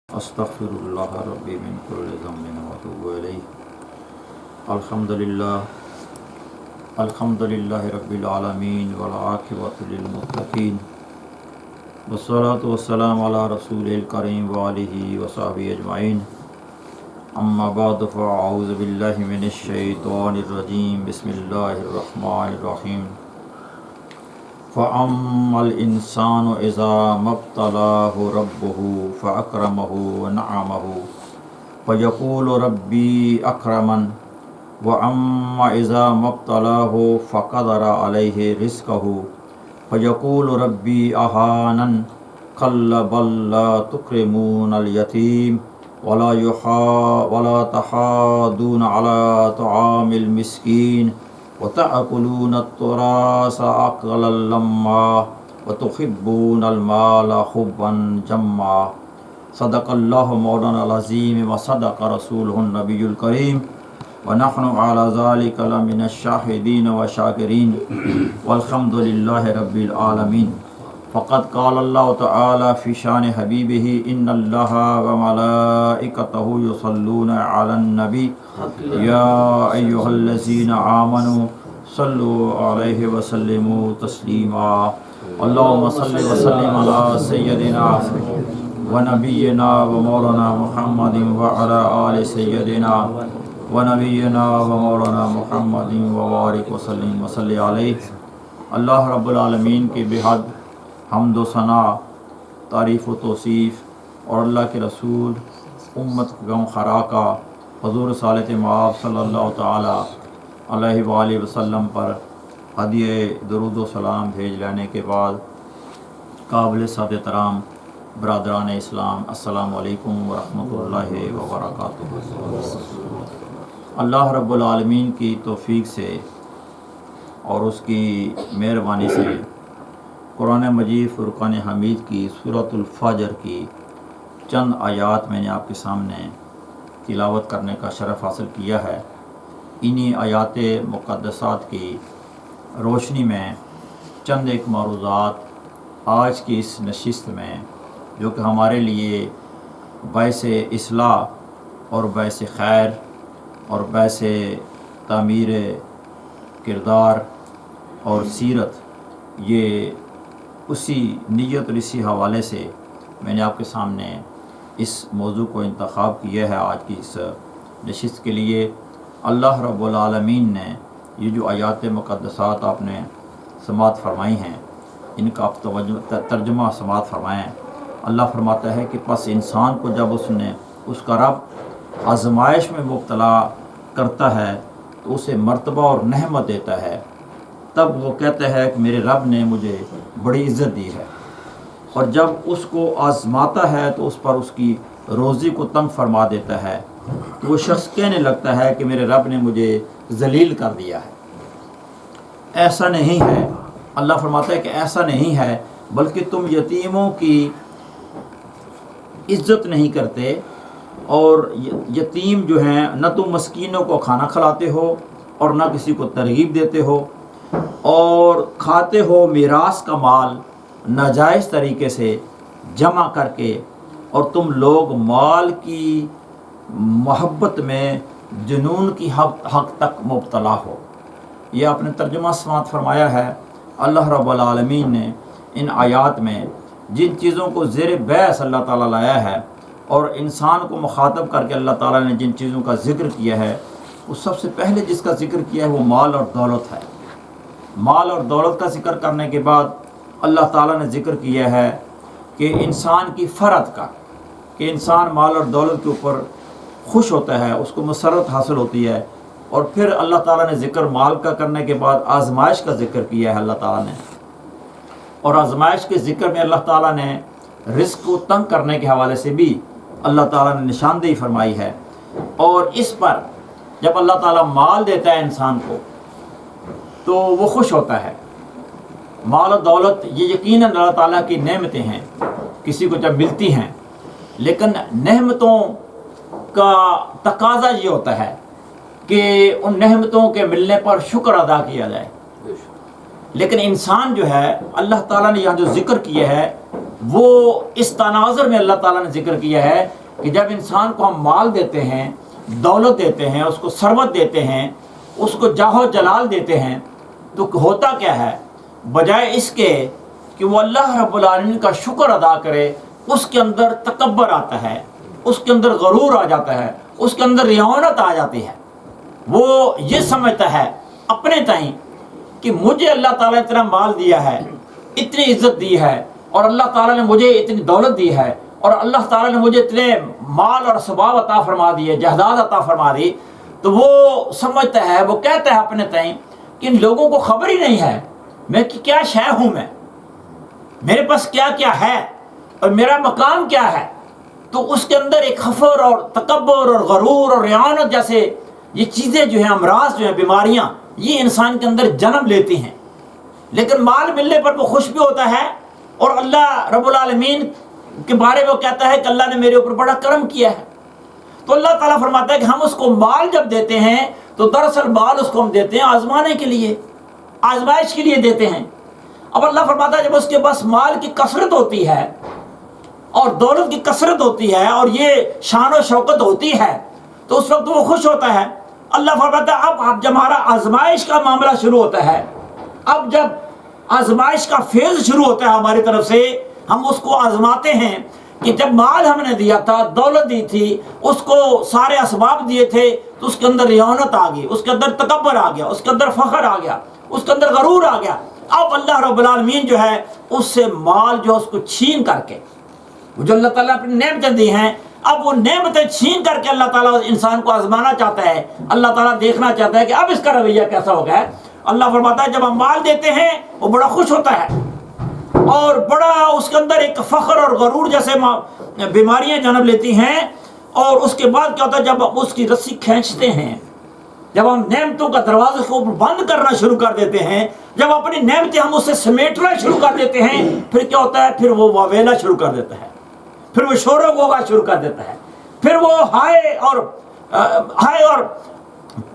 استغفراللہ ربی من کل ذنب واتوب الیہ۔ الحمدللہ رب العالمین والعاقبۃ للمتقین، والصلاۃ والسلام علی رسول الکریم وآلہ وصحبہ اجمعین، اما بعد فاعوذ باللہ من الشیطان الرجیم، بسم اللہ الرحمن الرحیم۔ فَأَمَّا الْإِنسَانُ إِذَا مَا ابْتَلَاهُ رَبُّهُ فَأَكْرَمَهُ وَنَعَمَهُ فَيَقُولُ رَبِّي أَكْرَمَنِ وَأَمَّا إِذَا مَا ابْتَلَاهُ فَقَدَرَ عَلَيْهِ رِزْقَهُ فَيَقُولُ رَبِّي أَهَانَنِ كَلَّا بَل لَّا تُكْرِمُونَ الْيَتِيمَ وَلَا تَحَاضُّونَ عَلَىٰ طَعَامِ الْمِسْكِينِ وَتَأْكُلُونَ التُّرَاثَ أَكْلًا لَمًّا وَتُحِبُّونَ الْمَالَ حُبًّا جَمًّا۔ صدق اللہ مولانا العظیم وصدق رسولہ النبی الکریم، ونحن علی ذلک لمن الشاہدین والشاکرین، والحمد للہ رب العالمین۔ فقد قال اللہ تعالی فی شان حبیبہ ان اللہ وملائکتہ یصلون علی النبی یا ایہا الذین آمنوا صلوا علیہ وسلموا تسلیما۔ اللہم صل وسلم علی سیدنا ونبینا ومولانا محمد وعلی آل سیدنا ونبینا ومولانا محمد وبارک وسلم وصلی علیہ۔ اللہ رب العالمین کی بحد حمد و ثنا، تعریف و توصیف، اور اللہ کے رسول امت غم خرا کا حضور صالح مآب صلی اللہ تعالی علیہ وآلہ وسلم پر ہدیہ درود و سلام بھیج لینے کے بعد، قابل صد احترام برادران اسلام، السلام علیکم ورحمۃ اللہ وبرکاتہ۔ اللہ رب العالمین کی توفیق سے اور اس کی مہربانی سے قرآن مجید فرقان حمید کی سورۃ الفجر کی چند آیات میں نے آپ کے سامنے تلاوت کرنے کا شرف حاصل کیا ہے۔ انہی آیات مقدسات کی روشنی میں چند ایک معروضات آج کی اس نشست میں، جو کہ ہمارے لیے باعث اصلاح اور باعث خیر اور باعث تعمیر کردار اور سیرت، یہ اسی نیت اور اسی حوالے سے میں نے آپ کے سامنے اس موضوع کو انتخاب کیا ہے آج کی اس نشست کے لیے۔ اللہ رب العالمین نے یہ جو آیات مقدسات آپ نے سماعت فرمائی ہیں، ان کا آپ ترجمہ سماعت فرمائیں۔ اللہ فرماتا ہے کہ پس انسان کو جب اس کا رب آزمائش میں مبتلا کرتا ہے تو اسے مرتبہ اور نعمت دیتا ہے، تب وہ کہتا ہے کہ میرے رب نے مجھے بڑی عزت دی ہے، اور جب اس کو آزماتا ہے تو اس پر اس کی روزی کو تنگ فرما دیتا ہے، تو وہ شخص کہنے لگتا ہے کہ میرے رب نے مجھے ذلیل کر دیا ہے۔ ایسا نہیں ہے، اللہ فرماتا ہے کہ ایسا نہیں ہے، بلکہ تم یتیموں کی عزت نہیں کرتے، اور یتیم جو ہیں نہ تم مسکینوں کو کھانا کھلاتے ہو اور نہ کسی کو ترغیب دیتے ہو، اور کھاتے ہو میراث کا مال ناجائز طریقے سے جمع کر کے، اور تم لوگ مال کی محبت میں جنون کی حق تک مبتلا ہو۔ یہ آپ نے ترجمہ سماعت فرمایا ہے۔ اللہ رب العالمین نے ان آیات میں جن چیزوں کو زیر بحث اللہ تعالیٰ لایا ہے، اور انسان کو مخاطب کر کے اللہ تعالیٰ نے جن چیزوں کا ذکر کیا ہے، وہ سب سے پہلے جس کا ذکر کیا ہے وہ مال اور دولت ہے۔ مال اور دولت کا ذکر کرنے کے بعد اللہ تعالیٰ نے ذکر کیا ہے کہ انسان کی فرد کا، کہ انسان مال اور دولت کے اوپر خوش ہوتا ہے، اس کو مسرت حاصل ہوتی ہے، اور پھر اللہ تعالیٰ نے ذکر مال کا کرنے کے بعد آزمائش کا ذکر کیا ہے اللہ تعالیٰ نے، اور آزمائش کے ذکر میں اللہ تعالیٰ نے رزق کو تنگ کرنے کے حوالے سے بھی اللہ تعالیٰ نے نشاندہی فرمائی ہے۔ اور اس پر جب اللہ تعالیٰ مال دیتا ہے انسان کو تو وہ خوش ہوتا ہے۔ مال و دولت یہ یقیناً اللہ تعالیٰ کی نعمتیں ہیں، کسی کو جب ملتی ہیں، لیکن نعمتوں کا تقاضا یہ ہوتا ہے کہ ان نعمتوں کے ملنے پر شکر ادا کیا جائے۔ لیکن انسان جو ہے، اللہ تعالیٰ نے یہاں جو ذکر کیا ہے وہ اس تناظر میں اللہ تعالیٰ نے ذکر کیا ہے کہ جب انسان کو ہم مال دیتے ہیں، دولت دیتے ہیں، اس کو ثروت دیتے ہیں، اس کو جاہ و جلال دیتے ہیں، تو ہوتا کیا ہے؟ بجائے اس کے کہ وہ اللہ رب العالمین کا شکر ادا کرے، اس کے اندر تکبر آتا ہے، اس کے اندر غرور آ جاتا ہے، اس کے اندر ریاونت آ جاتی ہے۔ وہ یہ سمجھتا ہے اپنے تئیں کہ مجھے اللہ تعالیٰ نے اتنا مال دیا ہے، اتنی عزت دی ہے، اور اللہ تعالیٰ نے مجھے اتنی دولت دی ہے، اور اللہ تعالیٰ نے مجھے اتنے مال اور اسباب عطا فرما دیے، جائیداد عطا فرما دی، تو وہ سمجھتا ہے، وہ کہتا ہے اپنے تئیں کہ ان لوگوں کو خبر ہی نہیں ہے میں کہ کیا شے ہوں، میں میرے پاس کیا کیا ہے اور میرا مقام کیا ہے۔ تو اس کے اندر ایک خفر اور تکبر اور غرور اور ریانت جیسے یہ چیزیں جو ہیں، امراض جو ہیں، بیماریاں، یہ انسان کے اندر جنم لیتی ہیں۔ لیکن مال ملنے پر وہ خوش بھی ہوتا ہے، اور اللہ رب العالمین کے بارے میں وہ کہتا ہے کہ اللہ نے میرے اوپر بڑا کرم کیا ہے۔ تو اللہ تعالیٰ فرماتا ہے کہ ہم اس کو مال جب دیتے ہیں تو دراصل مال اس کو ہم دیتے ہیں آزمانے کے لیے، آزمائش کے لیے دیتے ہیں۔ اب اللہ فرماتا ہے جب اس کے پاس مال کی کثرت ہوتی ہے اور دولت کی کثرت ہوتی ہے اور یہ شان و شوکت ہوتی ہے تو اس وقت وہ خوش ہوتا ہے۔ اللہ فرماتا ہے اب جب ہمارا آزمائش کا معاملہ شروع ہوتا ہے، اب جب آزمائش کا فیض شروع ہوتا ہے ہماری طرف سے، ہم اس کو آزماتے ہیں کہ جب مال ہم نے دیا تھا، دولت دی تھی، اس کو سارے اسباب دیے تھے، تو اس کے اندر ریاونت آ گئی، اس کے اندر تکبر آ گیا، اس کے اندر فخر آ گیا، اس کے اندر غرور آ گیا۔ اب اللہ رب العالمین جو ہے اس سے مال جو ہے اس کو چھین کر کے، وہ جو اللہ تعالیٰ اپنی نعمتیں دی ہیں، اب وہ نعمتیں چھین کر کے اللہ تعالیٰ انسان کو آزمانا چاہتا ہے۔ اللہ تعالیٰ دیکھنا چاہتا ہے کہ اب اس کا رویہ کیسا ہو گیا ہے۔ اللہ فرماتا ہے جب ہم مال دیتے ہیں وہ بڑا خوش ہوتا ہے، اور بڑا اس کے اندر ایک فخر اور غرور جیسے بیماریاں جنم لیتی ہیں۔ اور اس کے بعد کیا ہوتا ہے، جب ہم اس کی رسی کھینچتے ہیں، جب ہم نعمتوں کا دروازے کو بند کرنا شروع کر دیتے ہیں، جب اپنی نعمتیں ہم اسے سمیٹنا شروع کر دیتے ہیں، پھر کیا ہوتا ہے، پھر وہ واویلا شروع کر دیتا ہے، پھر وہ شور و غوغا شروع کر دیتا ہے، پھر وہ ہائے اور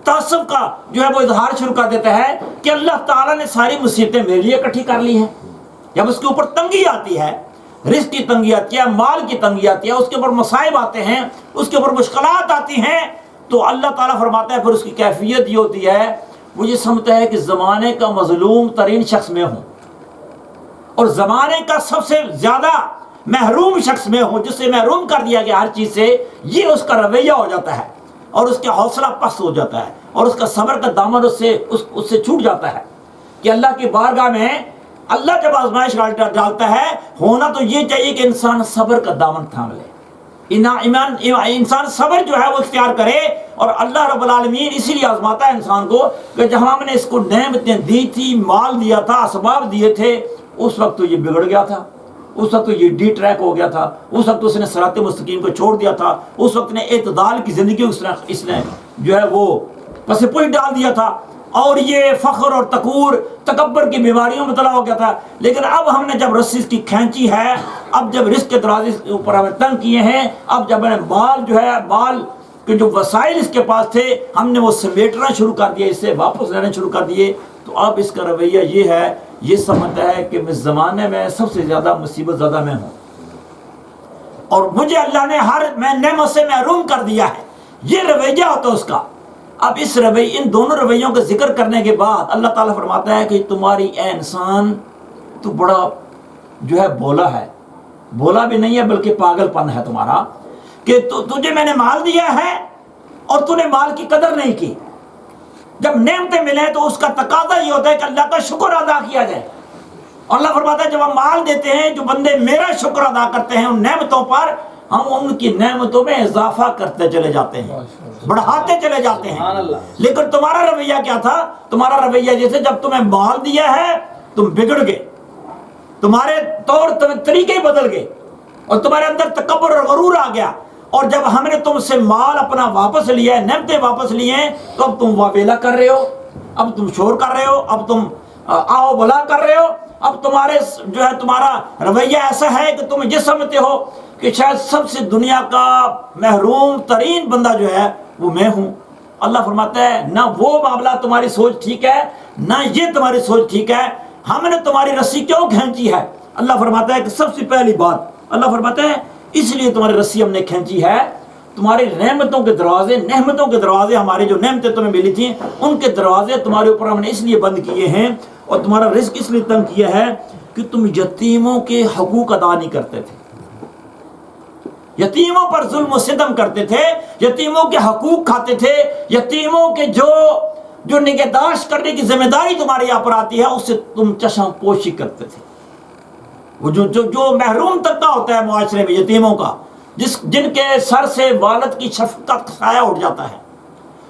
تعصب کا جو ہے وہ اظہار شروع کر دیتا ہے کہ اللہ تعالیٰ نے ساری مصیبتیں میرے لیے اکٹھی کر لی ہیں۔ جب اس کے اوپر تنگی آتی ہے، رزق کی تنگی آتی ہے، مال کی تنگی آتی ہے، اس کے اوپر مصائب آتے ہیں، اس کے اوپر مشکلات آتی ہیں، تو اللہ تعالیٰ فرماتا ہے پھر اس کی کیفیت یہ ہوتی ہے، وہ یہ سمجھتا ہے کہ زمانے کا مظلوم ترین شخص میں ہوں، اور زمانے کا سب سے زیادہ محروم شخص میں ہوں، جس سے محروم کر دیا گیا ہر چیز سے۔ یہ اس کا رویہ ہو جاتا ہے، اور اس کا حوصلہ پست ہو جاتا ہے، اور اس کا صبر کا دامن اس سے چھوٹ جاتا ہے کہ اللہ کی بارگاہ میں اللہ جب آزمائش ڈالتا ہے، ہونا تو یہ چاہیے کہ انسان صبر کا دامن تھام لے، انسان صبر جو ہے وہ اختیار کرے۔ اور اللہ رب العالمین اسی لیے آزماتا ہے انسان کو کہ جب ہم نے اس کو نعمتیں دی تھی، مال دیا تھا، اسباب دیے تھے، اس وقت تو یہ بگڑ گیا تھا، اس وقت تو یہ ڈی ٹریک ہو گیا تھا، اس وقت اس نے صراط مستقیم کو چھوڑ دیا تھا، اس وقت نے اعتدال کی زندگی اس نے جو ہے وہ پس پوئی ڈال دیا تھا، اور یہ فخر اور تکبر کی بیماریوں میں مبتلا ہو گیا تھا۔ لیکن اب ہم نے جب رسی کی کھینچی ہے، اب جب رزق کے دروازے کے اوپر ہمیں تنگ کیے ہیں، اب جب ہم نے مال جو ہے، مال کے جو وسائل اس کے پاس تھے، ہم نے وہ سمیٹنا شروع کر دیا، اس سے واپس لینا شروع کر دیے، تو اب اس کا رویہ یہ ہے، یہ سمجھتا ہے کہ میں زمانے میں سب سے زیادہ مصیبت زدہ میں ہوں، اور مجھے اللہ نے میں نعمت سے محروم کر دیا ہے، یہ رویہ ہوتا ہے اس کا۔ اب ان دونوں رویوں کا ذکر کرنے کے بعد اللہ تعالیٰ فرماتا ہے کہ تمہاری اے انسان، تو بڑا جو ہے بولا ہے، بولا بھی نہیں ہے بلکہ پاگل پن ہے تمہارا، کہ تجھے میں نے مال دیا ہے اور تو نے مال کی قدر نہیں کی۔ جب نعمتیں ملیں تو اس کا تقاضا یہ ہوتا ہے کہ اللہ کا شکر ادا کیا جائے۔ اور اللہ فرماتا ہے جب ہم مال دیتے ہیں، جو بندے میرا شکر ادا کرتے ہیں ان نعمتوں پر، ہم ان کی نعمتوں میں اضافہ کرتے چلے جاتے ہیں، بڑھاتے چلے جاتے ہیں۔ لیکن تمہارا رویہ کیا تھا؟ تمہارا رویہ جیسے جب تمہیں مال دیا ہے تم بگڑ گئے، تمہارے طور طریقے بدل گئے، اور تمہارے اندر تکبر اور غرور آ گیا، اور جب ہم نے تم سے مال اپنا واپس لیا ہے، نعمتیں واپس لی ہیں، تو اب تم واویلا کر رہے ہو، اب تم شور کر رہے ہو، اب تم آؤ بلا کر رہے ہو، اب تمہارا رویہ ایسا ہے کہ تم یہ سمجھتے ہو کہ شاید سب سے دنیا کا محروم ترین بندہ جو ہے وہ میں ہوں۔ اللہ فرماتا ہے نہ وہ معاملہ تمہاری سوچ ٹھیک ہے، نہ یہ تمہاری سوچ ٹھیک ہے۔ ہم نے تمہاری رسی کیوں کھینچی ہے؟ اللہ فرماتا ہے کہ سب سے پہلی بات اللہ فرماتا ہے اس لیے تمہاری رسی ہم نے کھینچی ہے، تمہاری نعمتوں کے دروازے ہماری جو نعمتیں تمہیں ملی تھیں ان کے دروازے تمہارے اوپر ہم نے اس لیے بند کیے ہیں، اور تمہارا رزق اس لیے تنگ کیا ہے کہ تم یتیموں کے حقوق ادا نہیں کرتے تھے، یتیموں پر ظلم و ستم کرتے تھے، یتیموں کے حقوق کھاتے تھے، یتیموں کے جو نگہداشت کرنے کی ذمہ داری تمہارے یہاں پر آتی ہے اس سے تم چشم پوشی کرتے تھے۔ وہ جو محروم طبقہ ہوتا ہے معاشرے میں یتیموں کا، جن کے سر سے والد کی شفقت کا سایہ اٹھ جاتا ہے،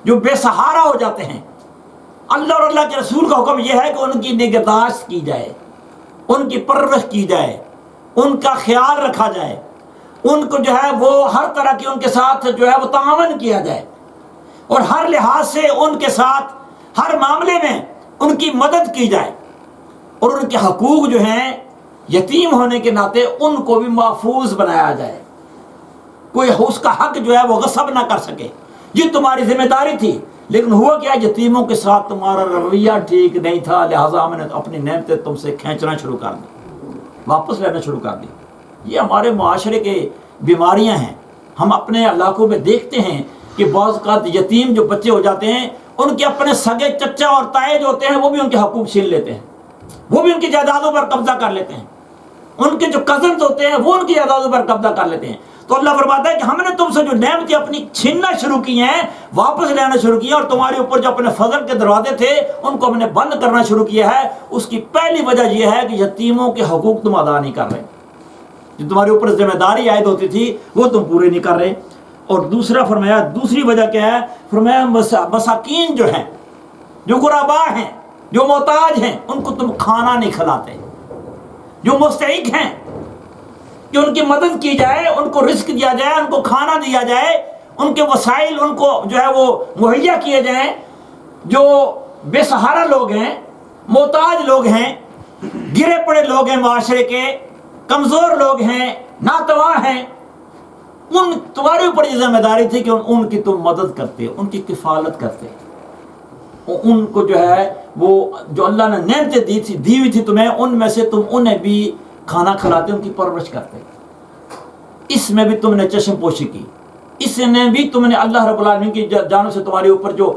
جو بے سہارا ہو جاتے ہیں، اللہ اور اللہ کے رسول کا حکم یہ ہے کہ ان کی نگہداشت کی جائے، ان کی پرورش کی جائے، ان کا خیال رکھا جائے، ان کو جو ہے وہ ہر طرح کی ان کے ساتھ جو ہے وہ تعاون کیا جائے، اور ہر لحاظ سے ان کے ساتھ ہر معاملے میں ان کی مدد کی جائے، اور ان کے حقوق جو ہیں یتیم ہونے کے ناطے ان کو بھی محفوظ بنایا جائے، کوئی اس کا حق جو ہے وہ غصب نہ کر سکے۔ یہ تمہاری ذمہ داری تھی، لیکن ہوا کیا، یتیموں کے ساتھ تمہارا رویہ ٹھیک نہیں تھا، لہٰذا ہم نے اپنی نعمتیں تم سے کھینچنا شروع کر دی، واپس لینا شروع کر دی۔ یہ ہمارے معاشرے کے بیماریاں ہیں۔ ہم اپنے علاقوں میں دیکھتے ہیں کہ بعض اوقات یتیم جو بچے ہو جاتے ہیں، ان کے اپنے سگے چچا اور تائے جو ہوتے ہیں وہ بھی ان کے حقوق چھین لیتے ہیں، وہ بھی ان کی جائیدادوں پر قبضہ کر لیتے ہیں، ان کے جو کزنز ہوتے ہیں وہ ان کی جائیدادوں پر قبضہ کر لیتے ہیں۔ تو اللہ فرماتا ہے کہ ہم نے تم سے جو نعمتیں اپنی چھیننا شروع کی ہیں، واپس لینا شروع کیا، اور تمہارے اوپر جو اپنے فضل کے دروازے تھے ان کو ہم نے بند کرنا شروع کیا ہے۔ اس کی پہلی وجہ یہ ہے کہ یتیموں کے حقوق تم ادا نہیں کر رہے، جو تمہارے اوپر ذمہ داری عائد ہوتی تھی وہ تم پورے نہیں کر رہے۔ اور دوسرا فرمایا، دوسری وجہ کیا ہے، فرمایا مساکین جو ہیں، جو غربا ہیں، جو محتاج ہیں، ان کو تم کھانا نہیں کھلاتے، جو مستحق ہیں کہ ان کی مدد کی جائے، ان کو رزق دیا جائے، ان کو کھانا دیا جائے، ان کے وسائل ان کو جو ہے وہ مہیا کیے جائیں، جو بے سہارا لوگ ہیں، محتاج لوگ ہیں، گرے پڑے لوگ ہیں، معاشرے کے کمزور لوگ ہیں، ناتواں ہیں، ان تمہارے اوپر یہ ذمہ داری تھی کہ ان کی تم مدد کرتے، ان کی کفالت کرتے، ان کو جو ہے وہ جو اللہ نے نعمتیں دی ہوئی تھی تمہیں، ان میں سے تم انہیں بھی کھانا کھلاتے، ان کی پرورش کرتے۔ اس میں بھی تم نے چشم پوشی کی، اس میں بھی تم نے اللہ رب العالمین کی جانب سے تمہارے اوپر جو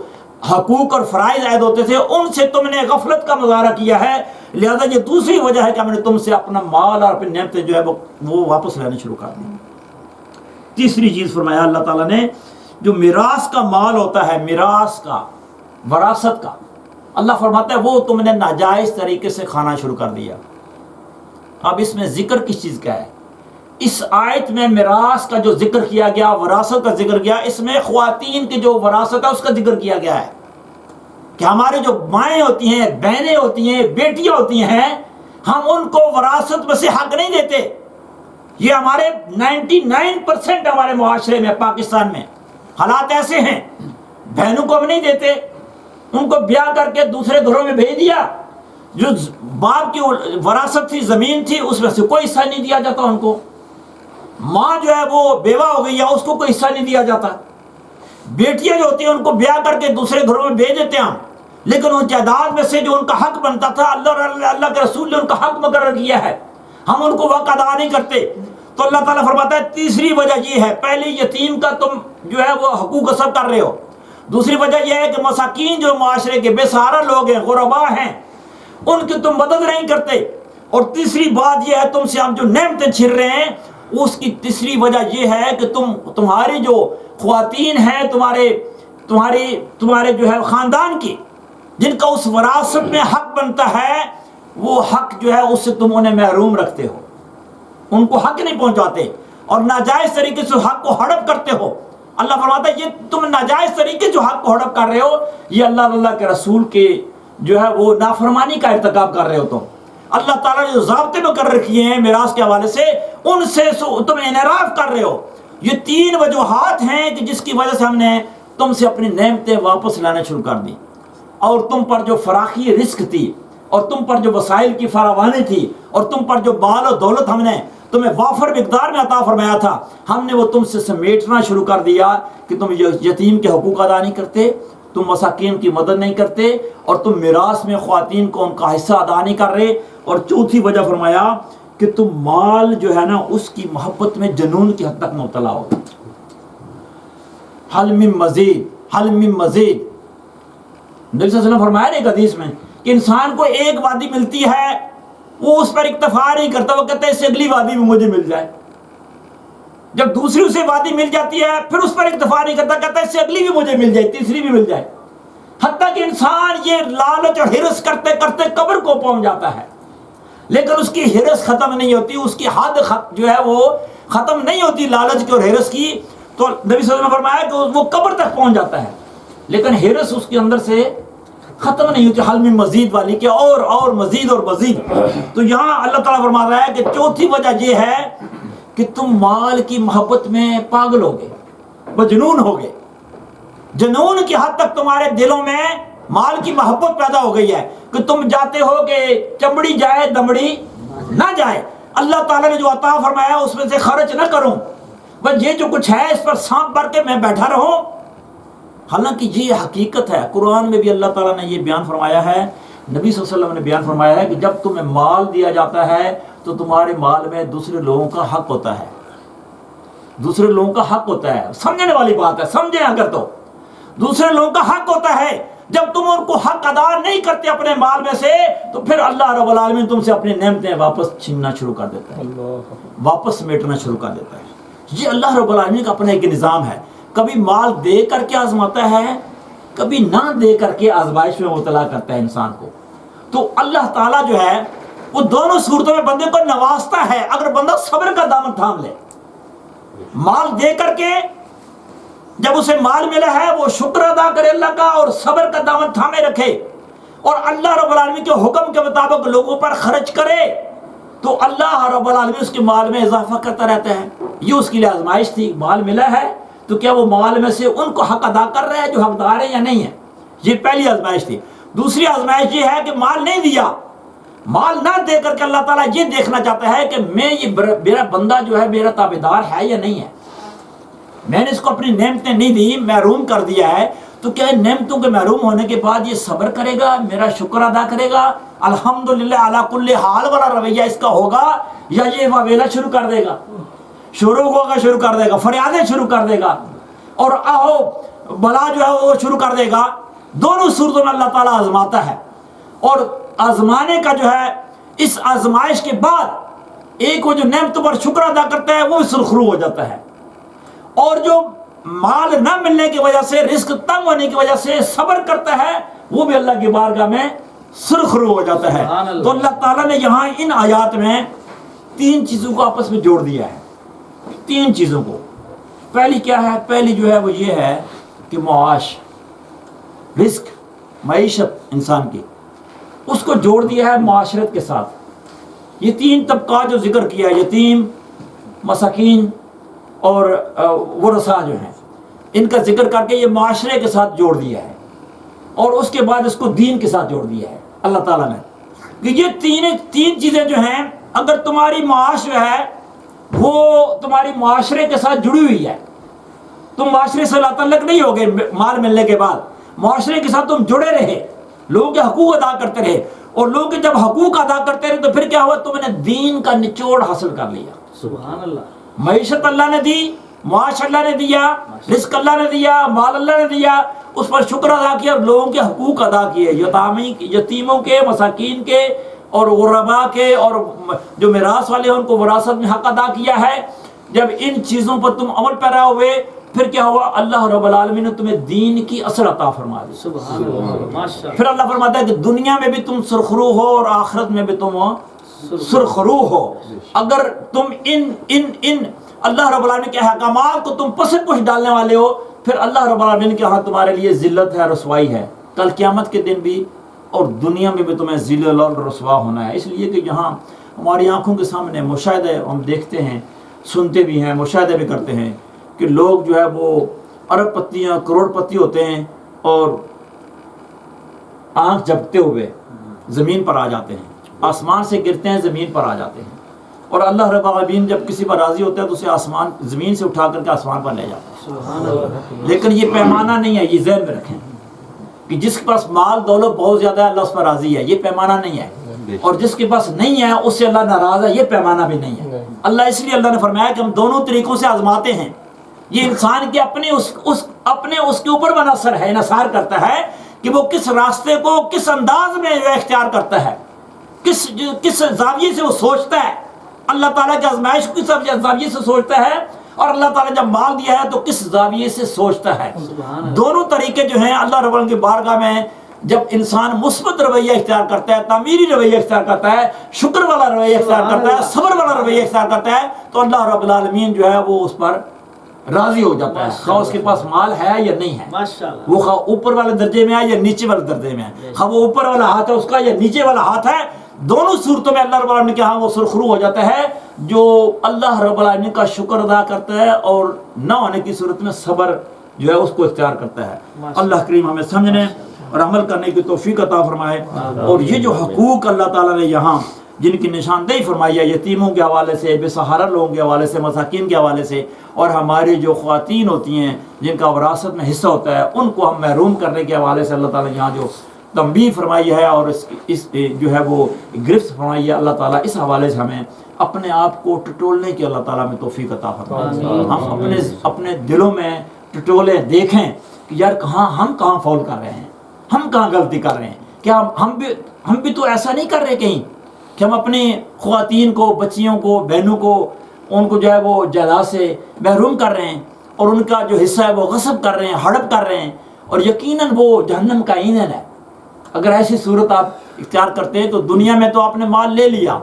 حقوق اور فرائض عائد ہوتے تھے ان سے تم نے غفلت کا مظاہرہ کیا ہے۔ لہذا یہ دوسری وجہ ہے کہ ہم نے تم سے اپنا مال اور اپنی نعمتیں جو ہے وہ واپس لینا شروع کر دی۔ تیسری چیز فرمایا اللہ تعالیٰ نے، جو میراث کا مال ہوتا ہے، میراث کا، وراثت کا، اللہ فرماتا ہے وہ تم نے ناجائز طریقے سے کھانا شروع کر دیا۔ اب اس میں ذکر کس چیز کا ہے؟ اس آیت میں میراث کا جو ذکر کیا گیا، وراثت کا ذکر کیا، اس میں خواتین کی جو وراثت ہے اس کا ذکر کیا گیا ہے کہ ہماری جو مائیں ہوتی ہیں، بہنیں ہوتی ہیں، بیٹیاں ہوتی ہیں، ہم ان کو وراثت میں سے حق نہیں دیتے۔ یہ ہمارے 99% ہمارے معاشرے میں، پاکستان میں حالات ایسے ہیں، بہنوں کو ہم نہیں دیتے، ان کو بیاہ کر کے دوسرے گھروں میں بھیج دیا، جو باپ کی وراثت تھی، زمین تھی، اس میں سے کوئی حصہ نہیں دیا جاتا ان کو۔ ماں جو ہے وہ بیوہ ہو گئی ہے، اس کو کوئی حصہ نہیں دیا جاتا۔ بیٹیاں جو ہوتی ہیں ان کو بیاہ کر کے دوسرے گھروں میں بھیج دیتے ہیں ہم، لیکن ان جائیداد میں سے جو ان کا حق بنتا تھا، اللہ کے رسول نے ان کا حق مقرر کیا ہے، ہم ان کو وقت ادا نہیں کرتے۔ تو اللہ تعالیٰ فرماتا ہے تیسری وجہ یہ ہے، پہلی یتیم کا تم جو ہے وہ حقوق غصب کر رہے ہو، دوسری وجہ یہ ہے کہ مساکین جو معاشرے کے بے سہارا لوگ ہیں، غربا ہیں، ان کی تم مدد نہیں کرتے، اور تیسری بات یہ ہے تم سے ہم جو نعمتیں چھین رہے ہیں، اس کی تیسری وجہ یہ ہے کہ تمہاری جو خواتین ہیں، تمہارے جو ہے خاندان کی، جن کا اس وراثت میں حق بنتا ہے، وہ حق جو ہے اس سے تم انہیں محروم رکھتے ہو، ان کو حق نہیں پہنچاتے، اور ناجائز طریقے سے حق کو ہڑپ کرتے ہو۔ اللہ فرماتا ہے یہ تم ناجائز طریقے جو حق کو ہڑپ کر رہے ہو، یہ اللہ کے رسول کے جو ہے وہ نافرمانی کا ارتکاب کر رہے ہو تم۔ اللہ تعالیٰ نے جو ضابطے مقرر کیے ہیں میراث کے حوالے سے، ان سے تم انحراف کر رہے ہو۔ یہ تین وجوہات ہیں کہ جس کی وجہ سے ہم نے تم سے اپنی نعمتیں واپس لانا شروع کر دی، اور تم پر جو فراخی رزق تھی، اور تم پر جو وسائل کی فراوانی تھی، اور تم پر جو مال و دولت ہم نے تمہیں وافر مقدار میں عطا فرمایا تھا، ہم نے وہ تم سے سمیٹنا شروع کر دیا کہ تم یتیم کے حقوق ادا نہیں کرتے، تم مساکین کی مدد نہیں کرتے، اور تم میراث میں خواتین کو ان کا حصہ ادا نہیں کر رہے۔ اور چوتھی وجہ فرمایا کہ تم مال جو ہے نا اس کی محبت میں جنون کی حد تک مبتلا ہو. حل من مزید، حل من مزید. نبی صلی اللہ علیہ وسلم فرمایا نا ایک حدیث میں کہ انسان کو ایک وادی ملتی ہے وہ اس پر اکتفا نہیں کرتا، وہ کہتا ہے اس سے اگلی وادی بھی مجھے مل جائے. جب دوسری اسے وادی مل جاتی ہے پھر اس پر اکتفا نہیں کرتا، کہتا ہے اس سے اگلی بھی مجھے مل جائے، تیسری بھی مل جائے. حتیٰ کہ انسان یہ لالچ اور ہرس کرتے کرتے قبر کو پہنچ جاتا ہے، لیکن اس کی ہرس ختم نہیں ہوتی، اس کی حد جو ہے وہ ختم نہیں ہوتی لالچ کی اور ہرس کی. تو نبی صلی اللہ علیہ وسلم نے فرمایا کہ وہ قبر تک پہنچ جاتا ہے لیکن ہرس اس کے اندر سے ختم نہیں ہوتی، حل من مزید والی کہ اور مزید اور مزید. تو یہاں اللہ تعالیٰ فرما رہا ہے کہ چوتھی وجہ یہ ہے کہ تم مال کی محبت میں پاگل ہو گئے، مجنون ہو گئے. جنون کی حد تک تمہارے دلوں میں مال کی محبت پیدا ہو گئی ہے کہ تم جاتے ہو کہ چمڑی جائے دمڑی نہ جائے. اللہ تعالیٰ نے جو عطا فرمایا اس میں سے خرچ نہ کروں، بس یہ جو کچھ ہے اس پر سانپ بھر کے میں بیٹھا رہوں. حالانکہ یہ حقیقت ہے، قرآن میں بھی اللہ تعالیٰ نے یہ بیان فرمایا ہے، نبی صلی اللہ علیہ وسلم نے بیان فرمایا ہے کہ جب تمہیں مال دیا جاتا ہے تو تمہارے مال میں دوسرے لوگوں کا حق ہوتا ہے، دوسرے لوگوں کا حق ہوتا ہے. سمجھنے والی بات ہے، سمجھیں اگر تو دوسرے لوگوں کا حق ہوتا ہے. جب تم ان کو حق ادا نہیں کرتے اپنے مال میں سے تو پھر اللہ رب العالمین تم سے اپنی نعمتیں واپس چھیننا شروع کر دیتا ہے، واپس سمیٹنا شروع کر دیتا ہے. یہ اللہ رب العالمین کا اپنا ایک نظام ہے. کبھی مال دے کر کے آزماتا ہے، کبھی نہ دے کر کے آزمائش میں مبتلا کرتا ہے انسان کو. تو اللہ تعالیٰ جو ہے وہ دونوں صورتوں میں بندے کو نوازتا ہے. اگر بندہ صبر کا دامن تھام لے، مال دے کر کے جب اسے مال ملا ہے وہ شکر ادا کرے اللہ کا اور صبر کا دامن تھامے رکھے اور اللہ رب العالمین کے حکم کے مطابق لوگوں پر خرچ کرے تو اللہ رب العالمین اس کے مال میں اضافہ کرتا رہتا ہے. یہ اس کے لیے آزمائش تھی. مال ملا ہے تو کیا وہ مال میں سے ان کو حق ادا کر رہے ہیں جو حقدار ہیں یا نہیں ہے؟ یہ پہلی آزمائش تھی. دوسری آزمائش یہ ہے کہ مال نہیں دیا، مال نہ دے کر کے اللہ تعالیٰ یہ دیکھنا چاہتا ہے کہ میں یہ میرا بندہ جو ہے میرا تابعدار ہے یا نہیں ہے. میں نے اس کو اپنی نعمتیں نہیں دی، محروم کر دیا ہے، تو کیا نعمتوں کے محروم ہونے کے بعد یہ صبر کرے گا، میرا شکر ادا کرے گا، الحمدللہ علی کل حال والا رویہ اس کا ہوگا، یا یہ واویلا شروع کر دے گا، شروع کر دے گا، فریادیں شروع کر دے گا اور آہو بلا جو ہے وہ شروع کر دے گا. دونوں صورتوں میں اللہ تعالیٰ آزماتا ہے. اور آزمانے کا جو ہے اس آزمائش کے بعد ایک وہ جو نعمتوں پر شکر ادا کرتا ہے وہ سرخرو ہو جاتا ہے، اور جو مال نہ ملنے کی وجہ سے، رزق تنگ ہونے کی وجہ سے صبر کرتا ہے وہ بھی اللہ کی بارگاہ میں سرخرو ہو جاتا ہے. تو اللہ تعالیٰ نے یہاں ان آیات میں تین چیزوں کو آپس میں جوڑ دیا ہے. تین چیزوں کو. پہلی کیا ہے؟ پہلی جو ہے وہ یہ ہے کہ معاش، رزق، معیشت انسان کی، اس کو جوڑ دیا ہے معاشرت کے ساتھ. یہ تین طبقات جو ذکر کیا ہے، یتیم، مساکین اور ورثاء جو ہیں، ان کا ذکر کر کے یہ معاشرے کے ساتھ جوڑ دیا ہے اور اس کے بعد اس کو دین کے ساتھ جوڑ دیا ہے اللہ تعالیٰ نے کہ یہ تین چیزیں جو ہیں اگر تمہاری معاش جو ہے وہ تمہاری معاشرے کے ساتھ جڑی ہوئی ہے، تم معاشرے سے تعلق نہیں ہوگے مال ملنے کے بعد، معاشرے کے ساتھ تم جڑے رہے، لوگوں کے حقوق ادا کرتے رہے، اور لوگ کے جب حقوق ادا کرتے رہے تو پھر کیا ہوا؟ تم نے دین کا نچوڑ حاصل کر لیا. سبحان اللہ. معیشت اللہ نے دی، معاش اللہ نے دیا، رزق اللہ نے دیا، مال اللہ نے دیا، اس پر شکر ادا کیا اور لوگوں کے حقوق ادا کیے، یتیموں کے، مساکین کے اور غرباء کے، اور جو میراث والے ہیں ان کو وراثت میں حق ادا کیا ہے. جب ان چیزوں پر تم عمل پیرا ہوئے پھر کیا ہوا؟ اللہ رب العالمین نے تمہیں دین کی اثر عطا فرما دی. سبحان اللہ. ماشاءاللہ. پھر اللہ فرماتا ہے کہ دنیا میں بھی تم سرخرو ہو اور آخرت میں بھی تم سرخرو ہو. اگر تم ان اللہ رب العالمین کے احکامات کو تم پس پش ڈالنے والے ہو پھر اللہ رب العالمین کے ہاں تمہارے لیے ذلت ہے، رسوائی ہے، کل قیامت کے دن بھی اور دنیا میں بھی تمہیں ذلیل اور رسوا ہونا ہے. اس لیے کہ یہاں ہماری آنکھوں کے سامنے مشاہدے ہم دیکھتے ہیں، سنتے بھی ہیں، مشاہدے بھی کرتے ہیں کہ لوگ جو ہے وہ ارب پتیاں، کروڑ پتی ہوتے ہیں اور آنکھ جھپکتے ہوئے زمین پر آ جاتے ہیں، آسمان سے گرتے ہیں زمین پر آ جاتے ہیں، اور اللہ رب العالمین جب کسی پر راضی ہوتا ہے تو اسے زمین سے اٹھا کر کے آسمان پر لے جاتا ہے. لیکن یہ پیمانہ نہیں ہے، یہ ذہن میں رکھیں کہ جس کے پاس مال دولت بہت زیادہ ہے اللہ اس پر راضی ہے، یہ پیمانہ نہیں ہے. اور جس کے پاس نہیں ہے اس سے اللہ ناراض ہے، یہ پیمانہ بھی نہیں ہے۔ اللہ اس لیے اللہ نے فرمایا کہ ہم دونوں طریقوں سے آزماتے ہیں، یہ انسان کے اپنے اس کے اوپر منحصر ہے، انحصار کرتا ہے کہ وہ کس راستے کو کس انداز میں اختیار کرتا ہے، کس زاویے سے وہ سوچتا ہے۔ اللہ تعالیٰ کی آزمائش کس زاویے سے سوچتا ہے، اور اللہ تعالیٰ جب مال دیا ہے تو کس زاویے سے سوچتا ہے۔ دونوں طریقے جو ہیں اللہ رب العالمین کی بارگاہ میں، جب انسان مثبت رویہ اختیار کرتا ہے، تعمیری رویہ اختیار کرتا ہے، شکر والا رویہ اختیار کرتا ہے، صبر والا رویہ اختیار کرتا ہے، تو اللہ رب العالمین جو ہے وہ اس پر راضی ہو جاتا ہے، خواہ اس کے پاس مال ہے یا نہیں ہے، وہ خواہ اوپر والے درجے میں ہے یا نیچے والے درجے میں ہے، خواہ وہ اوپر والا ہاتھ ہے اس کا یا نیچے والا ہاتھ ہے، دونوں صورتوں میں اللہ رب العالمین کے ہاں وہ سرخرو ہو جاتا ہے جو اللہ رب العالمین کا شکر ادا کرتا ہے اور نہ ہونے کی صورت میں صبر جو ہے اس کو اختیار کرتا ہے۔ اللہ کریم ہمیں سمجھنے اور عمل کرنے کی توفیق عطا فرمائے۔ اور یہ جو حقوق اللہ تعالیٰ نے یہاں جن کی نشاندہی فرمائی ہے، یتیموں کے حوالے سے، بے سہارا لوگوں کے حوالے سے، مساکین کے حوالے سے، اور ہماری جو خواتین ہوتی ہیں جن کا وراثت میں حصہ ہوتا ہے ان کو ہم محروم کرنے کے حوالے سے اللہ تعالیٰ نے یہاں جو تنبیہ فرمائی ہے اور اس جو ہے وہ گرفت فرمائی ہے، اللہ تعالیٰ اس حوالے سے ہمیں اپنے آپ کو ٹٹولنے کی اللہ تعالیٰ میں توفیق عطا فرمائے۔ ہم اپنے دلوں میں ٹٹولے دیکھیں کہ یار ہم کہاں فول کر رہے ہیں، ہم کہاں غلطی کر رہے ہیں، کیا ہم بھی تو ایسا نہیں کر رہے کہیں کہ ہم اپنی خواتین کو، بچیوں کو، بہنوں کو، ان کو جو ہے وہ جائیداد سے محروم کر رہے ہیں اور ان کا جو حصہ ہے وہ غصب کر رہے ہیں، ہڑپ کر رہے ہیں، اور یقیناً وہ جہنم کا ایندھن ہے۔ اگر ایسی صورت آپ اختیار کرتے ہیں تو دنیا میں تو آپ نے مال لے لیا،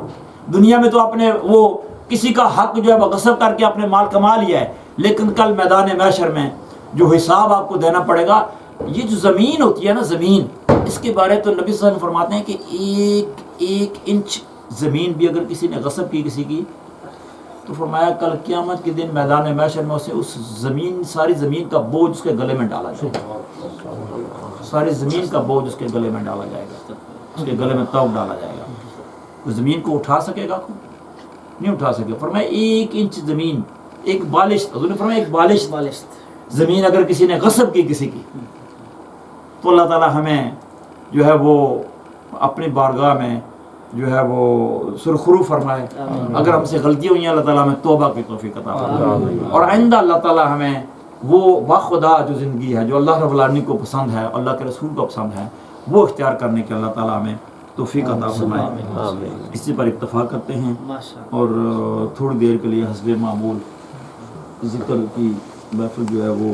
دنیا میں تو آپ نے وہ کسی کا حق جو ہے وہ غصب کر کے اپنے مال کما لیا ہے، لیکن کل میدان محشر میں جو حساب آپ کو دینا پڑے گا، یہ جو زمین ہوتی ہے نا، زمین، اس کے بارے تو نبی صلی اللہ علیہ وسلم فرماتے ہیں کہ ایک انچ زمین بھی اگر کسی نے غصب کی کسی کی، تو فرمایا کل قیامت کے دن میدان محشر میں اسے اس زمین، ساری زمین کا بوجھ اس کے گلے میں ڈالا جائے گا، ساری زمین کا بوجھ اس کے گلے میں ڈالا جائے گا، اس کے گلے میں توق ڈالا جائے گا۔ وہ زمین کو اٹھا سکے گا؟ نہیں اٹھا سکے۔ فرمایا ایک انچ زمین، ایک بالشت، حضور نے فرمایا ایک بالشت زمین اگر کسی نے غصب کی کسی کی، تو اللہ تعالیٰ ہمیں جو ہے وہ اپنی بارگاہ میں جو ہے وہ سرخرو فرمائے۔ اگر ہم سے غلطیاں ہوئی ہیں اللہ تعالیٰ ہمیں توبہ کی توفیق عطا فرمائے، اور آئندہ اللہ تعالیٰ ہمیں وہ باخدا جو زندگی ہے جو اللہ رب العالمین کو پسند ہے، اللہ کے رسول کو پسند ہے، وہ اختیار کرنے کے اللہ تعالیٰ ہمیں توفیق عطا فرمائے۔ اسی پر اکتفا کرتے ہیں اور تھوڑی دیر کے لیے حسب معمول ذکر کی محفل جو ہے وہ